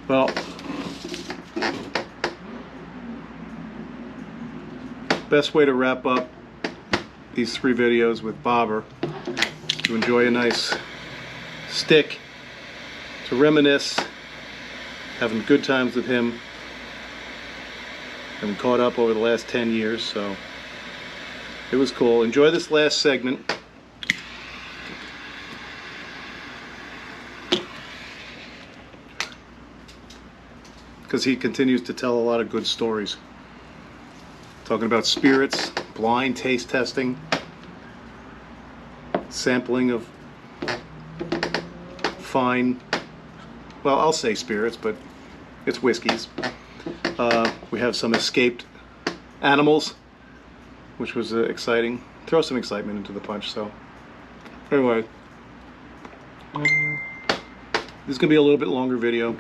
Well, best way to wrap up these 3 videos with Bobber, to enjoy a nice stick, to reminisce, having good times with him. And we caught up over the last 10 years, so it was cool. Enjoy this last segment. Because he continues to tell a lot of good stories. Talking about spirits, blind taste testing, sampling of fine, well, I'll say spirits, but it's whiskeys. We have some escaped animals, which was exciting. Throw some excitement into the punch. So anyway, this is gonna be a little bit longer video,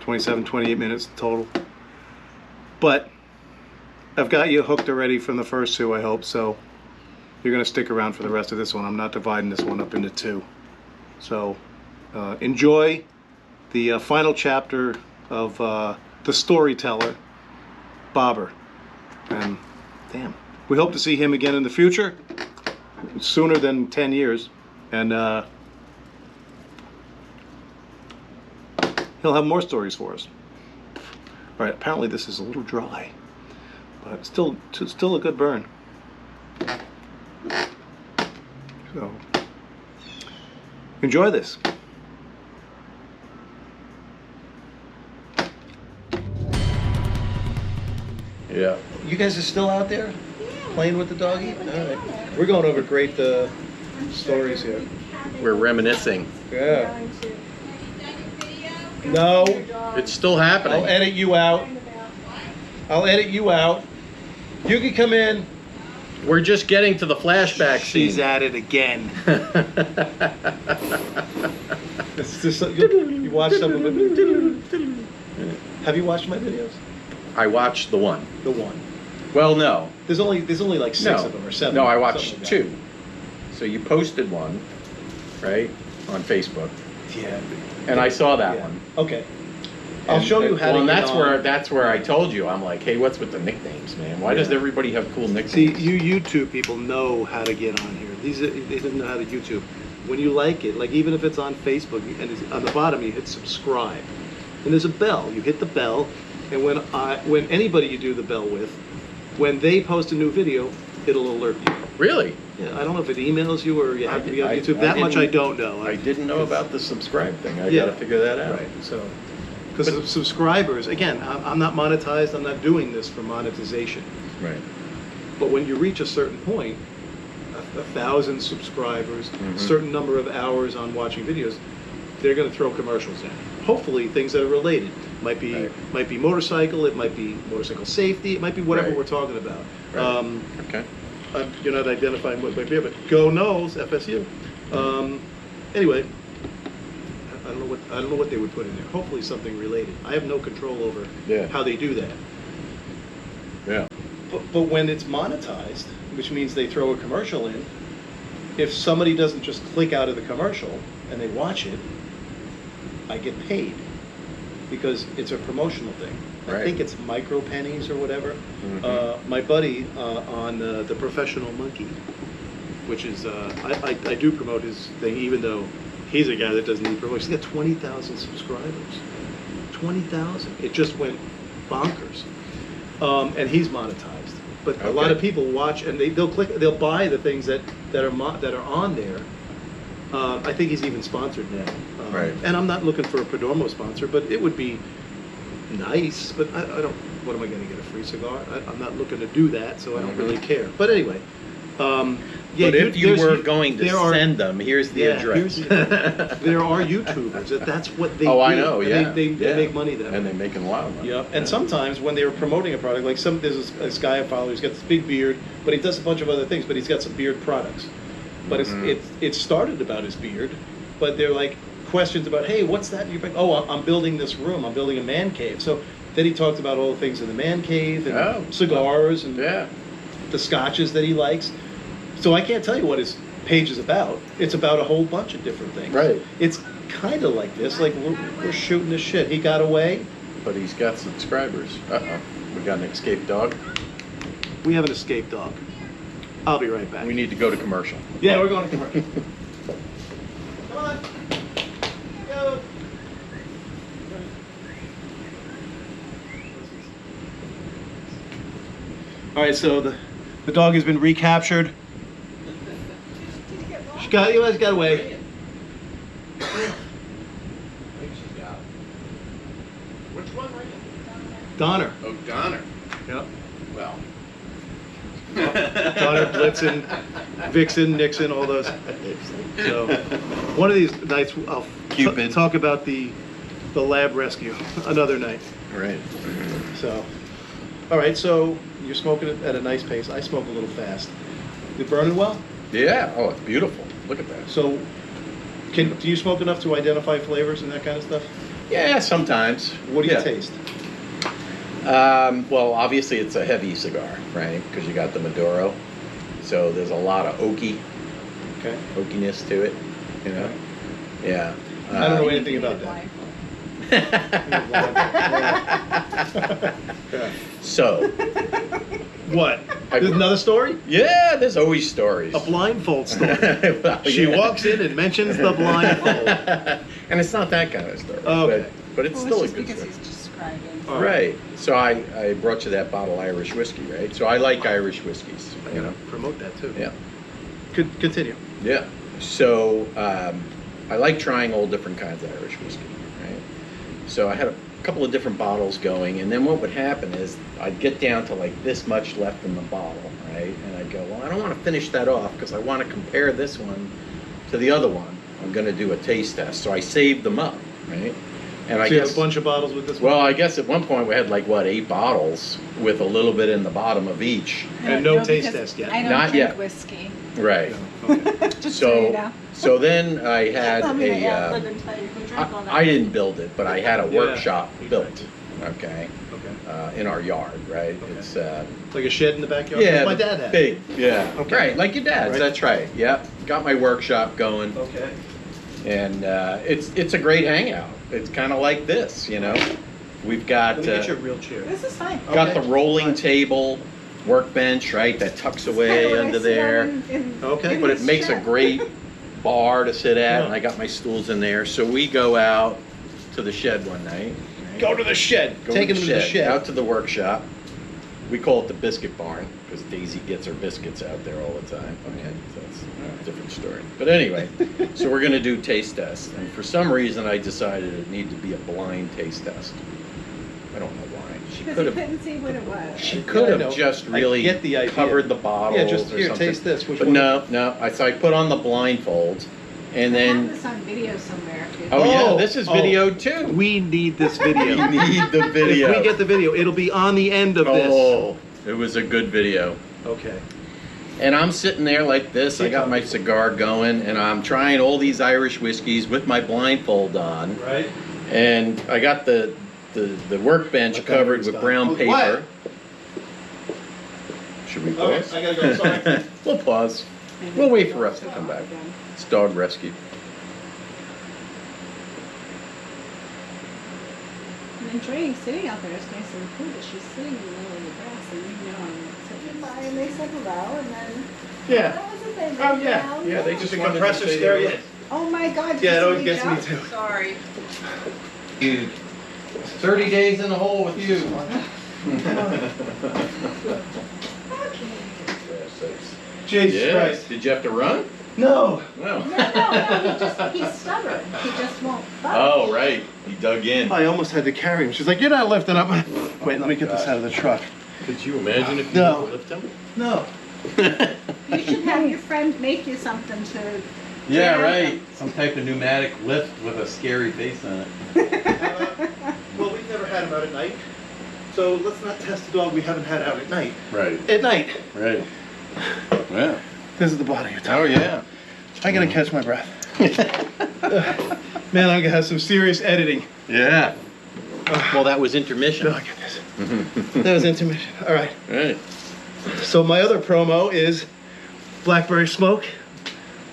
27-28 minutes total, but I've got you hooked already from the first 2, I hope. So you're gonna stick around for the rest of this one. I'm not dividing this one up into 2. So enjoy the final chapter of the storyteller, Bobber. And damn, we hope to see him again in the future, sooner than 10 years. And he'll have more stories for us. All right, apparently this is a little dry, but still a good burn. So enjoy this. Yeah. You guys are still out there playing with the doggy? All right. We're going over great stories here. We're reminiscing. Yeah. No. It's still happening. I'll edit you out. You can come in. We're just getting to the flashback scene. She's at it again. It's just, you watch some of it. Have you watched my videos? I watched the one. The one. Well, no. There's only like 6 of them or 7. No, I watched like 2. So you posted one, right, on Facebook. Yeah. And I saw that one. Okay. I'll show you how to and get on. that's where I told you, I'm like, hey, what's with the nicknames, man? Why does everybody have cool nicknames? See, you YouTube people know how to get on here. They didn't know how to YouTube. When you like it, like even if it's on Facebook, and it's on the bottom you hit subscribe, and there's a bell. You hit the bell, and when anybody you do the bell with, when they post a new video, it'll alert you. Really? Yeah, I don't know if it emails you or you have to be on I- YouTube. I That much I didn't- don't know. I didn't know about the subscribe thing. I Yeah. got to figure that out. Right. So, because subscribers, again, I'm not monetized. I'm not doing this for monetization. Right. But when you reach a certain point, 1,000 subscribers, a certain number of hours on watching videos, they're going to throw commercials in. Hopefully, things that are related. Might be motorcycle. It might be motorcycle safety. It might be whatever we're talking about. Right. Okay. You're not identifying what might be, but go knows FSU. Anyway, I don't know what they would put in there. Hopefully, something related. I have no control over how they do that. Yeah. But when it's monetized, which means they throw a commercial in, if somebody doesn't just click out of the commercial and they watch it, I get paid because it's a promotional thing. Right. I think it's micro pennies or whatever. My buddy on the Professional Monkey, which is I do promote his thing, even though he's a guy that doesn't need promotion. He's got 20,000 subscribers. 20,000. It just went bonkers. And he's monetized. But a lot of people watch and they'll buy the things that are on there. I think he's even sponsored now. Right. And I'm not looking for a Perdomo sponsor, but it would be nice. But I don't. What am I going to get, a free cigar? I'm not looking to do that, so I don't really care. But anyway. Yeah, but if you were going to are, send them, here's the address. There are YouTubers that's what they do. I know, yeah. They make money that way. And they're making a lot of money. Yeah, and sometimes when they were promoting a product, like there's this guy I follow who's got this big beard, but he does a bunch of other things, but he's got some beard products. But it started about his beard, but they're like questions about, hey, what's that? You're like, oh, I'm building this room. I'm building a man cave. So then he talked about all the things in the man cave and cigars and the scotches that he likes. So I can't tell you what his page is about. It's about a whole bunch of different things. Right. It's kind of like this. Like we're shooting the shit. He got away. But he's got subscribers. Uh-oh. We got an escaped dog. We have an escape dog. I'll be right back. We need to go to commercial. Yeah, we're going to commercial. Come on. Go. All right, so the dog has been recaptured. You guys got away. I think she's got it. Which one, right? Donner. Oh, Donner. Yep. Well. Donner, Blitzen, Vixen, Nixon, all those. So one of these nights I'll Cupid. talk about the lab rescue another night. Right. So, all right. So you're smoking it at a nice pace. I smoke a little fast. You burning well? Yeah. Oh, it's beautiful. Look at that. So, do you smoke enough to identify flavors and that kind of stuff? Yeah, sometimes. What do you Yeah. taste? Well, obviously it's a heavy cigar, right? Because you got the Maduro, so there's a lot of Okay. oakiness to it, you know. Yeah. I don't know anything about that. So, What? There's another story? yeah, there's always stories. A blindfold story. Well, She yeah. walks in and mentions the blindfold. And it's not that kind of story. Okay. But it's Well, still a it's just good because story. he's describing. All Right. So I brought you that bottle of Irish whiskey, right? So I like Irish whiskeys, I'm you gonna know. promote that too. Yeah. Continue. Yeah. So I like trying all different kinds of Irish whiskey, right? So I had a couple of different bottles going, and then what would happen is I'd get down to like this much left in the bottle, right? And I'd go, well, I don't want to finish that off because I want to compare this one to the other one. I'm going to do a taste test. So I saved them up, right? And I So you guess have a bunch of bottles with this well, one? I guess at one point we had like what 8 bottles with a little bit in the bottom of each. And no taste test yet. I don't Not drink yet. whiskey. Right. Okay. Just so you So know. so then I had I'm gonna add a. live and tell you who drank all that. I didn't build it, but I had a Yeah. workshop built. Okay. Okay. In our yard, right? Okay. It's Like a shed in the backyard? yeah, My dad had. big. Yeah. Okay. Right, like your dad's. Right. That's right. Yep. Got my workshop going, Okay. and it's a great hangout. It's kind of like this, you know. We've got Let me get you a real chair. This is fine. got Okay. the rolling Fine. table, workbench, right? That tucks Kinda away what I under sit there. on Okay. in But it this makes a chair. great bar to sit at, Yeah. and I got my stools in there. So we go out to the shed one night. right? Go to the shed. Go Take to him to the shed. out to the workshop. We call it the biscuit barn because Daisy gets her biscuits out there all the time. Okay, so that's a different story. But anyway, so we're gonna do taste tests, and for some reason I decided it needed to be a blind taste test. I don't know why. She Because could you have. couldn't see what it was. She Yeah, could I have know. just I really get the idea. covered the bottle. Yeah, just or here, something. taste this. Which But one? no. So I put on the blindfold, and I have then this on video somewhere. If you- oh yeah, Oh, this is oh. video too. We need this video. We need the video. If we get the video, it'll be on the end of this. Oh, it was a good video. Okay. And I'm sitting there like this. I got my cigar going, and I'm trying all these Irish whiskeys with my blindfold on. Right? And I got the workbench Like covered that with was brown done. paper. What? Should we Okay, pause? I gotta go. Sorry. We'll pause. We'll wait for us to come back. It's dog rescue. I'm enjoying sitting out there. It's nice and cool, but she's sitting in the middle of the grass, and you know I'm sitting by, and they said hello, and then Yeah. that was it. They Oh laid yeah. down. Yeah. They just Does the wanted to compressor say scare they you? were- Oh my God! Yeah, it always did you gets me jump? too. Sorry. Dude, 30 days in the hole with you. Jesus Yeah. Christ. Did you have to run? No. No. No, he's stubborn. He just won't budge. Oh, right. He dug in. I almost had to carry him. She's like, you're not lifting up. Wait, let me get this out of the truck. Could you imagine if you No. had to lift him? No. You should have your friend make you something to. Yeah, Yeah. right. Some type of pneumatic lift with a scary face on it. Well, we've never had him out at night. So let's not test the dog we haven't had out at night. Right. At night. Right. Yeah. This is the bottom of your tongue. Oh, yeah. I gotta catch my breath. Man, I'm gonna have some serious editing. Yeah. Well, that was intermission. No, I get this. That was intermission. All right. Right. So my other promo is Blackberry Smoke,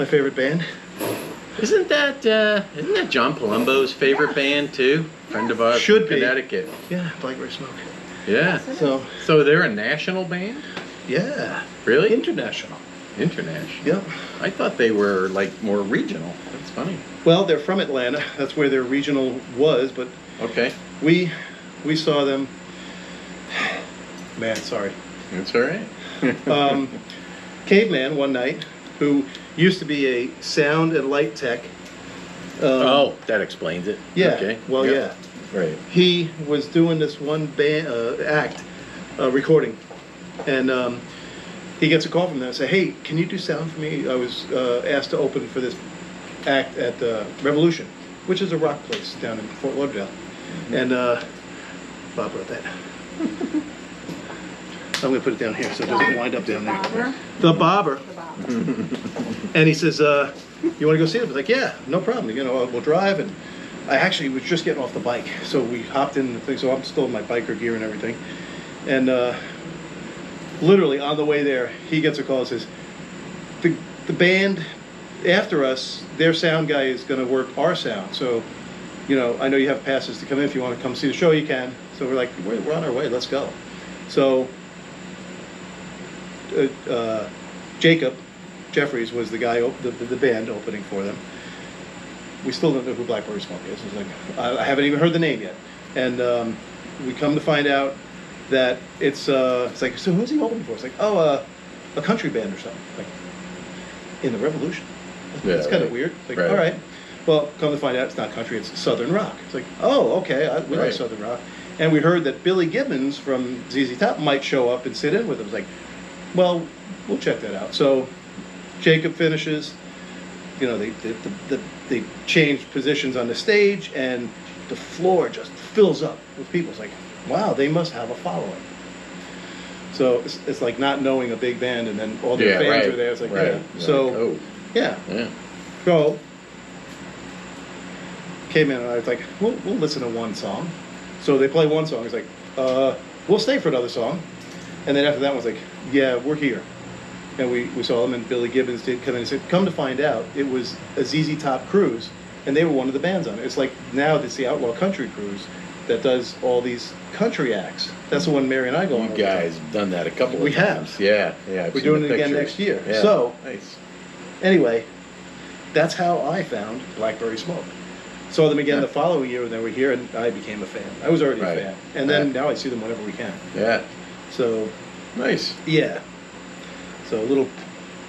My favorite band? Isn't that John Palumbo's favorite band too? Friend of ours Should from be. Connecticut. Yeah, Blackberry Smoke. Yeah. So, So they're a national band? yeah. Really? International. International. Yep. I thought they were like more regional. That's funny. Well, they're from Atlanta. That's where their regional was, but Okay. we saw them. Man, sorry. That's all right. Caveman one night, who used to be a sound and light tech. Oh, that explains it. Yeah. Okay. Well, Yep. Right. He was doing this one band act recording, and he gets a call from them and say, "Hey, can you do sound for me? I was asked to open for this act at Revolution, which is a rock place down in Fort Lauderdale." And Bob wrote that. I'm going to put it down here so it doesn't wind up down there. Bobber. The Bobber. The Bobber. And he says, "You want to go see them?" I was like, "Yeah, no problem. You know, we'll drive." And I actually was just getting off the bike, so we hopped in the thing. So I'm still in my biker gear and everything. And literally on the way there, he gets a call and says, "The band after us, their sound guy is going to work our sound. So, you know, I know you have passes to come in. If you want to come see the show, you can." So we're like, "We're on our way. Let's go." So Jacob Jeffries was the guy, the band opening for them. We still don't know who Blackberry Smoke is. It's like, I haven't even heard the name yet. And we come to find out that it's like, "So who's he opening for?" It's like, "Oh, a country band or something." Like, in the Revolution. That's kind of right. weird. It's like, Right. all right. Well, come to find out, it's not country, it's Southern rock. It's like, oh, okay, we like Right. Southern rock. And we heard that Billy Gibbons from ZZ Top might show up and sit in with them. It's like, well, we'll check that out. So Jacob finishes. You know, they change positions on the stage, and the floor just fills up with people. It's like, wow, they must have a following. So it's like not knowing a big band, and then all their Yeah, fans right. are there. It's like, Right. yeah. Like, So oh, yeah, yeah. go. Came in and I was like, we'll listen to one song. So they play one song. It's like, we'll stay for another song. And then after that one was like, yeah, we're here. And we saw them, and Billy Gibbons did come in and said, come to find out, it was a ZZ Top cruise, and they were one of the bands on it. It's like now it's the Outlaw Country Cruise that does all these country acts. That's the one Mary and I go on. You all the time. guys have done that a couple of We have. times. Yeah, yeah. I've We're seen doing the it again pictures. next year. Yeah. So- Nice. Anyway, that's how I found Blackberry Smoke. Saw them again Yeah. the following year when they were here, and I became a fan. I was already Right. a fan. And then Yeah. now I see them whenever we can. Yeah. So, Nice. yeah. So a little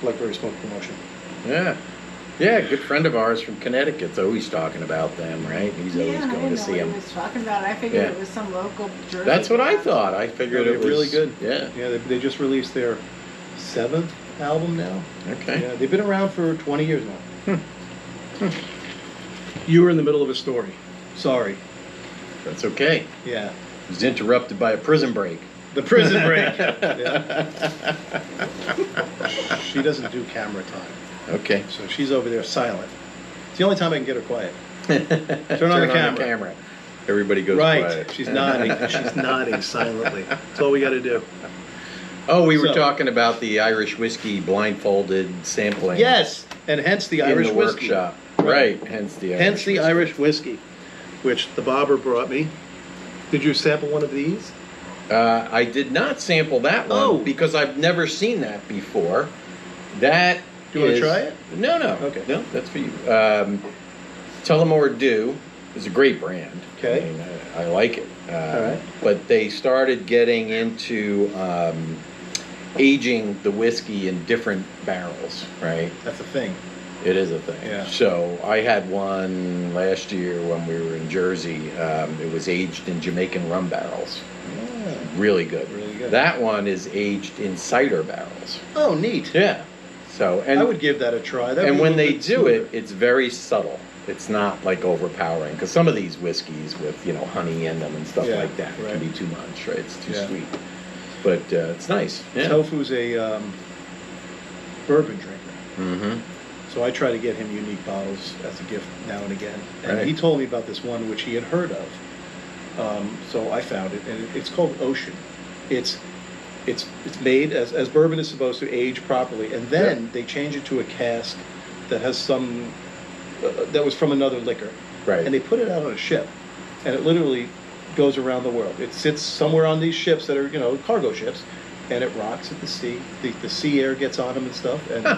Blackberry Smoke promotion. Yeah. Yeah, a good friend of ours from Connecticut's always talking about them, right? He's always Yeah, I going didn't to know see what them. he was talking about. I figured Yeah. it was some local Jersey. That's what I band. thought. I figured They're it was really good. Yeah. Yeah, they just released their 7th album now. Okay. Yeah, they've been around for 20 years now. You were in the middle of a story. Sorry. That's okay. Yeah. He was interrupted by a prison break. The prison break. Yeah. She doesn't do camera time. Okay. So she's over there silent. It's the only time I can get her quiet. Turn on the camera. Everybody goes Right. quiet. She's nodding. She's nodding silently. That's all we got to do. Oh, we were So- talking about the Irish whiskey blindfolded sampling. Yes, and hence the in Irish the whiskey. workshop. Right. Hence the Irish Hence the whiskey. Irish whiskey, which the Bobber brought me. Did you sample one of these? I did not sample that one Oh. because I've never seen that before. That Do you wanna is- try it? No, no. Okay. No, that's for you. Tullamore Dew is a great brand. Okay. I mean, I like it. All right. But they started getting into aging the whiskey in different barrels, right? That's a thing. It is a thing. Yeah. So I had one last year when we were in Jersey. It was aged in Jamaican rum barrels. Yeah. Really good. Really good. That one is aged in cider barrels. Oh, neat. Yeah. So and I would give that a try. That'd and be a when little they bit do it, smoother. it's very subtle. It's not like overpowering because some of these whiskeys with honey in them and stuff Yeah, like that right. can be too much, right? It's too Yeah. sweet. But it's nice. Yeah. Tofu's a bourbon drinker. Mm-hmm. So I try to get him unique bottles as a gift now and again. And Right. he told me about this one which he had heard of. So I found it, and it's called Ocean. It's made as bourbon is supposed to age properly, and then they change it to a cask that has some that was from another liquor, Right. and they put it out on a ship, and it literally goes around the world. It sits somewhere on these ships that are, you know, cargo ships, and it rocks at the sea. The sea air gets on them and stuff, and Huh.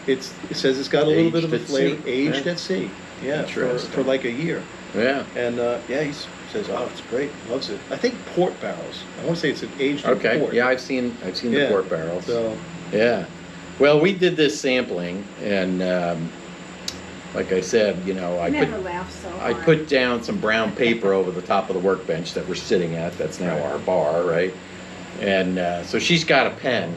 it says it's got a little bit of a Aged at flavor, sea. aged Yeah. at sea. Yeah, for Interesting. like a year. Yeah. And yeah, he says, "Oh, it's great, loves it." I think port barrels. I want to say it's aged in Okay. port. Yeah, I've seen the Yeah. port barrels. So Yeah. Well, we did this sampling, and like I said, you know, I never laughed so I hard. put down some brown paper over the top of the workbench that we're sitting at. That's now our bar, right? And so she's got a pen,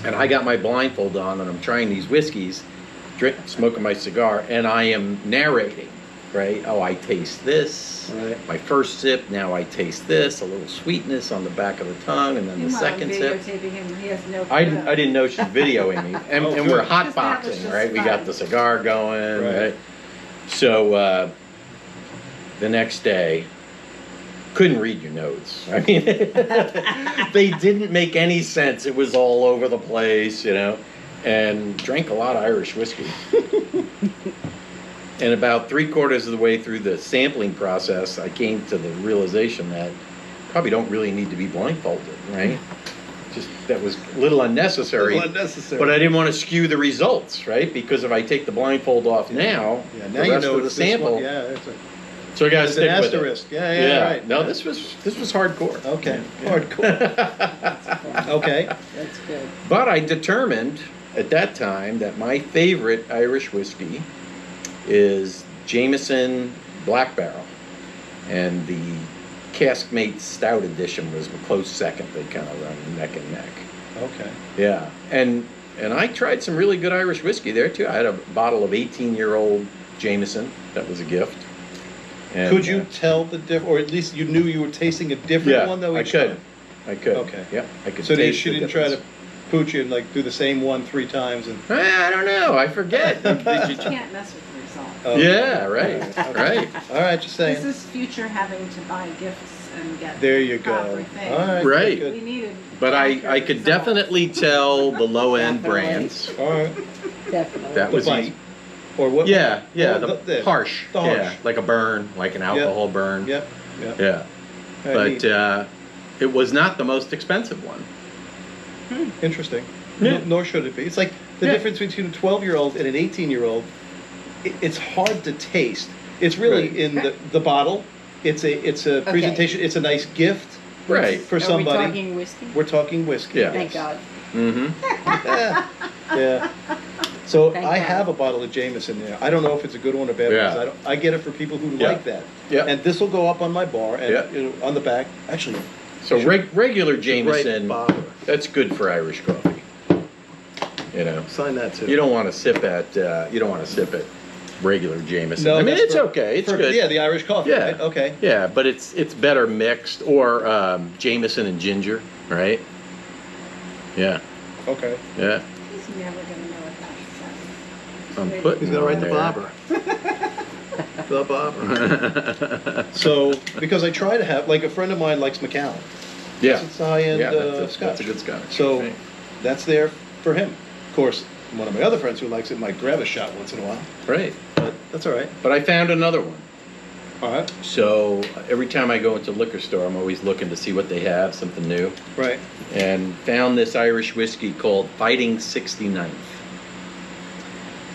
and I got my blindfold on, and I'm trying these whiskeys, smoking my cigar, and I am narrating, right? Oh, I taste this. Right. My first sip, now I taste this, a little sweetness on the back of the tongue, and then the Meanwhile, second sip. videotaping him, he has no I clue. didn't know she's videoing me, and, Oh, and we're good. Because that was hotboxing, just right? We fun. got the cigar going, Right. right? So the next day, couldn't read your notes. I mean, they didn't make any sense. It was all over the place, you know, and drank a lot of Irish whiskey. And about 3/4 of the way through the sampling process, I came to the realization that probably don't really need to be blindfolded, right? Just that was a little unnecessary. unnecessary. But I didn't want to skew the results, right? Because if I take the blindfold off now, Yeah, the now you rest know of the it's this one. sample, Yeah, it's so I got to an stick with it. asterisk. Yeah, right. No, Yeah. this was hardcore. Okay, Yeah. hardcore. Okay. That's good. But I determined at that time that my favorite Irish whiskey is Jameson Black Barrel, and the Caskmate Stout Edition was a close second. They kind of run neck and neck. Okay. Yeah, and I tried some really good Irish whiskey there too. I had a bottle of 18-year-old Jameson that was a gift. And, Could you tell the difference, or at least you knew you were tasting a different Yeah, one though? I each could. time? I could. Okay. Yeah, I could. So taste she the didn't try to difference. pooch you and like do the same one 3 times and. I don't know. I forget. Did You you- can't mess with the result. Oh, Yeah, right, okay. right. All right, just saying. This is future having to buy gifts and get There you the go. proper thing. All right. Right. Good. We needed. But I accurate could results. definitely tell the low end Definitely. brands. All right. Definitely. That The was bite. easy. Or what? Yeah, yeah, Oh, the harsh. The harsh. Yeah, like a burn, like an alcohol burn. Yep. Yep. Yeah. Right, But it was not the most expensive one. interesting. Yeah. Nor should it be. It's like the Yeah. difference between a 12-year-old and an 18-year-old. It's hard to taste. It's really Right. in the bottle. It's a presentation. It's a nice gift Right. for Are somebody. we talking whiskey? We're talking whiskey. Yeah. Thank God. Mm-hmm. Yeah. Yeah. So Thank I God. have a bottle of Jameson there. I don't know if it's a good one or bad Yeah. one. I get it for people who Yeah. like that. Yeah. And this will go up on my bar and Yeah. on the back. Actually, So regular Jameson, Right, Bob. that's good for Irish coffee. You know, Sign that too. you don't want to sip at regular Jameson. No, I mean, that's it's for- okay. It's for- good. Yeah, the Irish coffee. Yeah. Right? Okay. Yeah, but it's better mixed, or Jameson and ginger, right? Yeah, Okay. yeah. He's never gonna know what that says. I'm He's putting He's gonna write the there. bobber. The bobber. So, because I try to have, like, a friend of mine likes Macallan. Yeah, It's a high-end yeah, Scotch. that's a good Scotch. So right. that's there for him. Of course, one of my other friends who likes it might grab a shot once in a while, Right, but that's all right. but I found another one. All right. So every time I go into a liquor store, I'm always looking to see what they have, something new, Right. and found this Irish whiskey called Fighting 69th.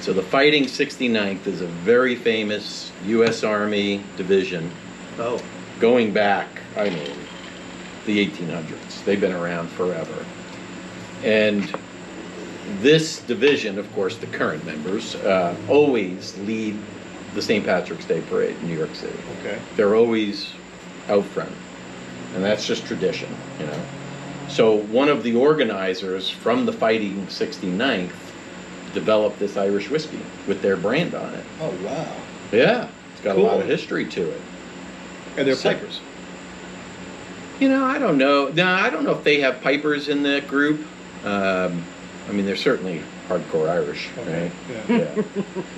So the Fighting 69th is a very famous U.S. Army division Oh. going back, I mean, the 1800s. They've been around forever. And this division, of course, the current members, always lead the St. Patrick's Day Parade in New York City. Okay. They're always out front. And that's just tradition, you know. So one of the organizers from the Fighting 69th developed this Irish whiskey with their brand on it. Oh wow. Yeah, it's got a lot Cool. of history to it. And they're So- pipers. You know, I don't know. No, I don't know if they have pipers in that group. I mean, they're certainly hardcore Irish, Okay. right? Yeah. Yeah.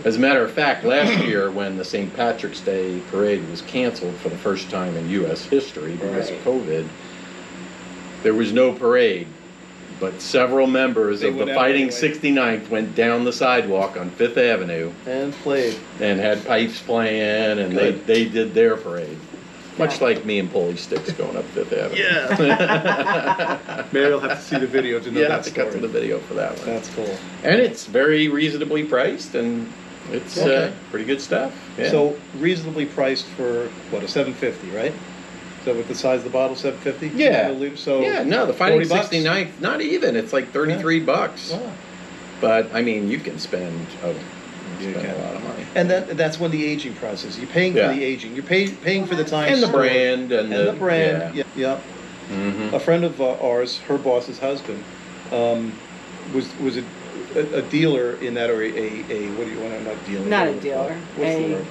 As a matter of fact, last year when the St. Patrick's Day parade was canceled for the first time in U.S. history because of COVID, there was no parade but several members They of the went out Fighting anyway. 69th went down the sidewalk on Fifth Avenue And played. and had pipes playing, and Good. they did their parade. Much Yeah. like me and Pulley Sticks going up Fifth Avenue. Yeah. Mary will have to see the video to know You that have to cut to story. the video for that one. That's cool. And it's very reasonably priced, and it's Okay. pretty good stuff. Yeah. So reasonably priced for what, a 750, right? Is that what the size of the bottle, 750? Yeah. So yeah, no, the Fighting 40 bucks? 69th, not even. It's like 33 bucks. Wow. But I mean, you can spend You spend can. a lot of money. And that's when the aging process. You're paying Yeah. for the aging. You're paying for the time. And the stored. brand and the brand. yeah. Yeah. Mhm. A friend of ours, her boss's husband, was a dealer in that, or a what do you want to, not dealer. Not a what- dealer, What's the a- word?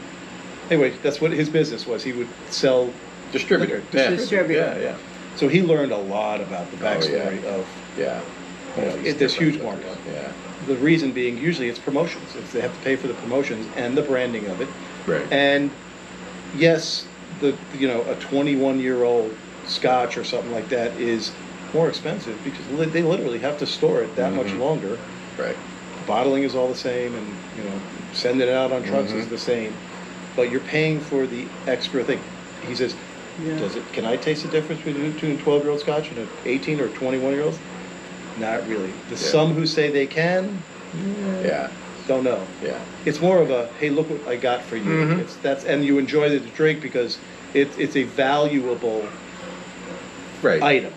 Anyway, that's what his business was. He would sell. Distributor. Liquor. Yeah. Distributor. Yeah, So he learned a lot about the backstory of yeah. Yeah. there's huge markup. Yeah. the reason being usually it's promotions. They have to pay for the promotions and the branding of it. Right. And yes, a 21-year-old Scotch or something like that is more expensive because they literally have to store it that much longer. Right. Bottling is all the same, and sending it out on trucks is the same, but you're paying for the extra thing. He says, can I taste the difference between a 12-year-old Scotch and an 18 or 21-year-old? Not really. Some who say they can, Yeah. don't know. Yeah. It's more of a, hey, look what I got for you. And you enjoy the drink because it's a valuable Right. item,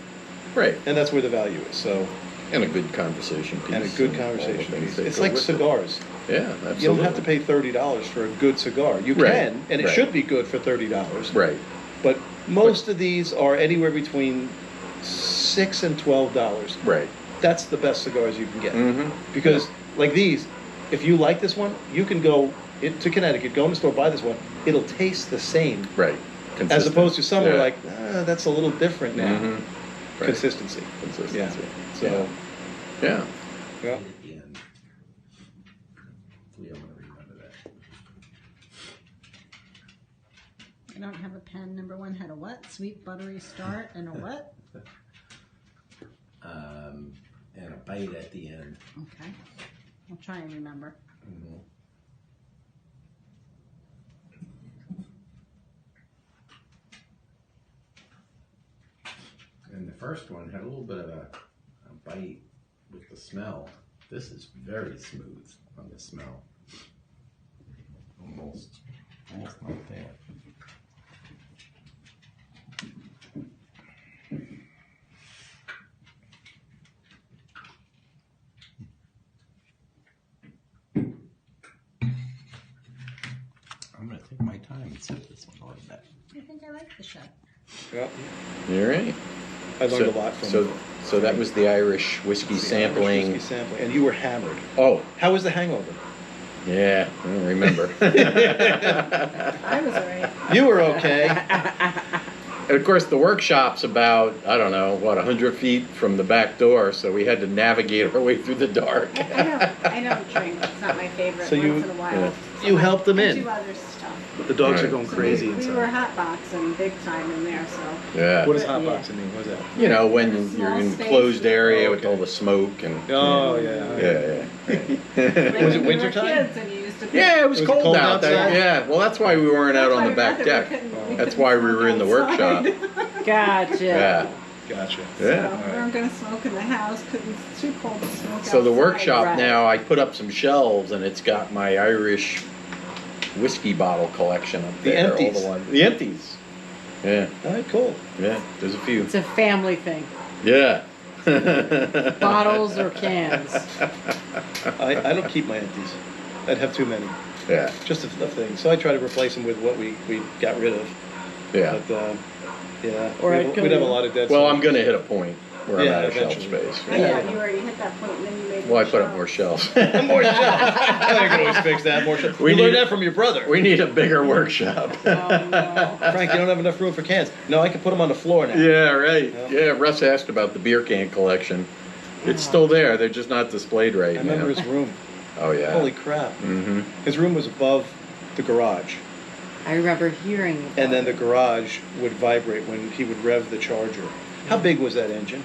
Right. and that's where the value is. So, And a good conversation piece. and a good all the conversation things piece. that It's go like with it. cigars. Yeah, absolutely. You don't have to pay $30 for a good cigar. You Right, can, and it right. should be good for $30. Right. But most of these are anywhere between $6 and $12. Right. That's the best cigars you can get. Mm-hmm. Because, like these, if you like this one, you can go to Connecticut, go in the store, buy this one. It'll taste the same. Right. As Consistent. opposed to some are Yeah. like, that's a little different now. Mhm. Right. Consistency. Consistency. Yeah. So, Yeah. yeah. At the end. We don't want to remember that. I don't have a pen. Number one had a what? Sweet buttery start and a what? And a bite at the end. Okay. I'll try and remember. And the first one had a little bit of a bite with the smell. This is very smooth on the smell. Almost like that. I'm gonna take my time and sip this one a little bit. I think I like the show. Yeah. You're right. I learned a lot from So that was the Irish whiskey the sampling. Irish whiskey sampling. And you were hammered. Oh, How was the hangover? yeah. I don't remember. I was alright. You were okay. And of course, the workshop's about, I don't know, 100 feet from the back door, so we had to navigate our way through the dark. I don't drink. It's not my favorite. So you- once in a while. yeah. So You helped them I in. do other stuff. But the dogs are Right. going So crazy we inside. were hotboxing big time in there, so. Yeah. What does Yeah. hotboxing mean? What is that? You know, when In a you're small in space. closed area Oh, with okay. all the smoke and. Oh, yeah. Yeah, yeah. Like Was when it we were wintertime? kids and you used to. Yeah, it was, Was it cold, cold out there. outside? Yeah, well, that's why we weren't out on the back deck. That's why we were in the workshop. Gotcha. Yeah, Gotcha. yeah. So we weren't gonna smoke in the house, it's too cold to smoke So the outside. workshop Right. now, I put up some shelves and it's got my Irish whiskey bottle collection up The there. empties. All the ones. The empties. Yeah, All right, cool. yeah. There's a few. It's a family thing. Yeah. Bottles or cans. I don't keep my empties. I'd have too many. Yeah, Just a thing. So I try to replace them with what we got rid of. yeah. But, yeah. Or we'd, I'd go we'd have a to- lot of dead Well, stuff. I'm gonna hit a point where I'm Yeah, out of shelf eventually. space. Oh, yeah, you already hit that point and then you made Well, I more put up more shelves. shelves. More shelves. I can always fix that. More shelves. We You need- learned that from your brother. We need a bigger workshop. Oh, no. Frank, you don't have enough room for cans. No, I can put them on the floor now. Yeah, right. Yeah. Yeah, Russ asked about the beer can collection. It's still there. They're just not displayed right I remember now. his room. Oh yeah. Holy crap. Mm-hmm. His room was above the garage. I remember hearing about And then the it. garage would vibrate when he would rev the Charger. How big was that engine?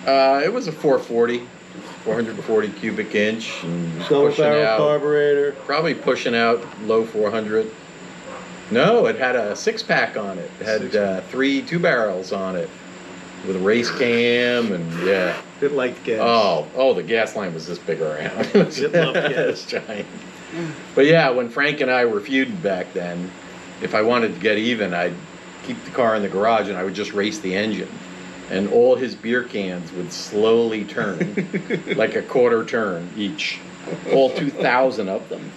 It was a 440 cubic inch, and Double pushing barrel out, carburetor. probably pushing out low 400. No, it had a 6-pack on it. It had 3 2-barrels on it with a race cam, and yeah. It liked gas. Oh, the gas line was this big around. It was, It loved gas. it was giant. But yeah, when Frank and I were feuding back then, if I wanted to get even, I'd keep the car in the garage and I would just race the engine. And all his beer cans would slowly turn, like a quarter turn each. All 2,000 of them.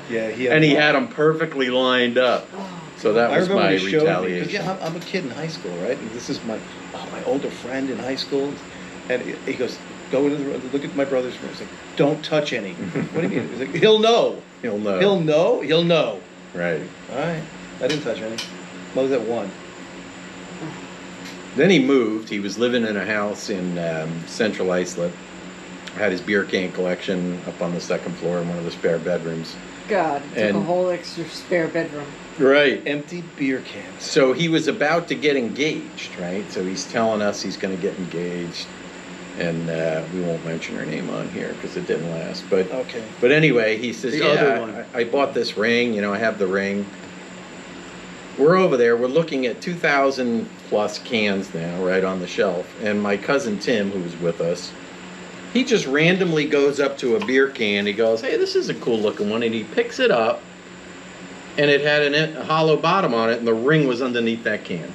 Yeah, He had them perfectly lined up. So that I was remember my when he showed me, 'cause, retaliation. yeah, I'm a kid in high school, right? And this is my older friend in high school, and he goes, "Go into the room, look at my brother's room." He's like, "Don't touch any." What do you mean? He's like, "He'll know. He'll know. He'll know. He'll know." Right. All right, I didn't touch any. I was at 1. Then he moved. He was living in a house in Central Islip. Had his beer can collection up on the 2nd floor in one of the spare bedrooms. God, took a And- whole extra spare bedroom. Right. Empty beer cans. So he was about to get engaged, right? So he's telling us he's going to get engaged, and we won't mention her name on here because it didn't last. But Okay. but anyway, he says, The "Yeah, other one. I bought this ring. You know, I have the ring." We're over there. We're looking at 2,000 plus cans now, right on the shelf. And my cousin Tim, who was with us, he just randomly goes up to a beer can. He goes, "Hey, this is a cool looking one," and he picks it up. And it had a hollow bottom on it, and the ring was underneath that can.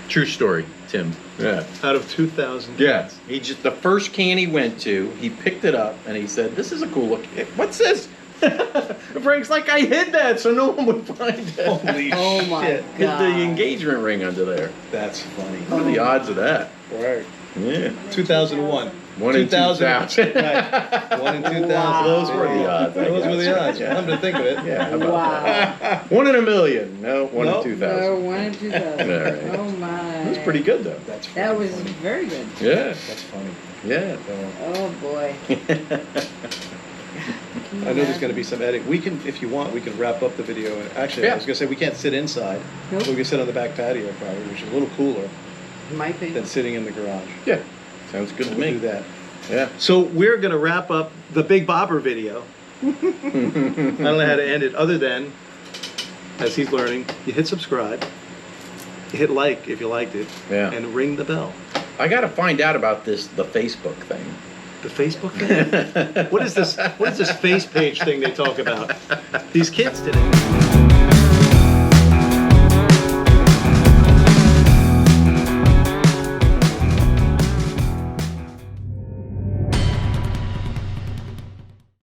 True story, Tim. Yeah. Out of 2,000. Yes. He just, the first can he went to, he picked it up and he said, "This is a cool look. What's this?" Frank's like, "I hid that so no one would find it." Holy Oh my shit. Hid God. the engagement ring under there. That's funny. What are the odds of that? Right. Yeah. 2001. 1 in 2,000. Right. 1 in 2,000. Wow. Those were the odds, I Those were guess. the odds. Come to think of it. Yeah, how about Wow. that? 1 in a million. No, 1 Nope. in 2,000. No, 1 in 2,000. All right. Oh my. It was pretty good though. That's That was funny. very good. Yeah. That's funny. Yeah. Oh boy. I know there's going to be some edit. We can, if you want, we can wrap up the video. Actually, Yeah. I was going to say we can't sit inside. Nope. We can sit on the back patio probably, which is a little cooler Might be. than sitting in the garage. Yeah. Sounds good to We'll me. do that. Yeah. So we're going to wrap up the Big Bobber video. I don't know how to end it other than, as he's learning, you hit subscribe, you hit like if you liked it, Yeah. and ring the bell. I got to find out about the Facebook thing. The Facebook thing? What is this face page thing they talk about? These kids today.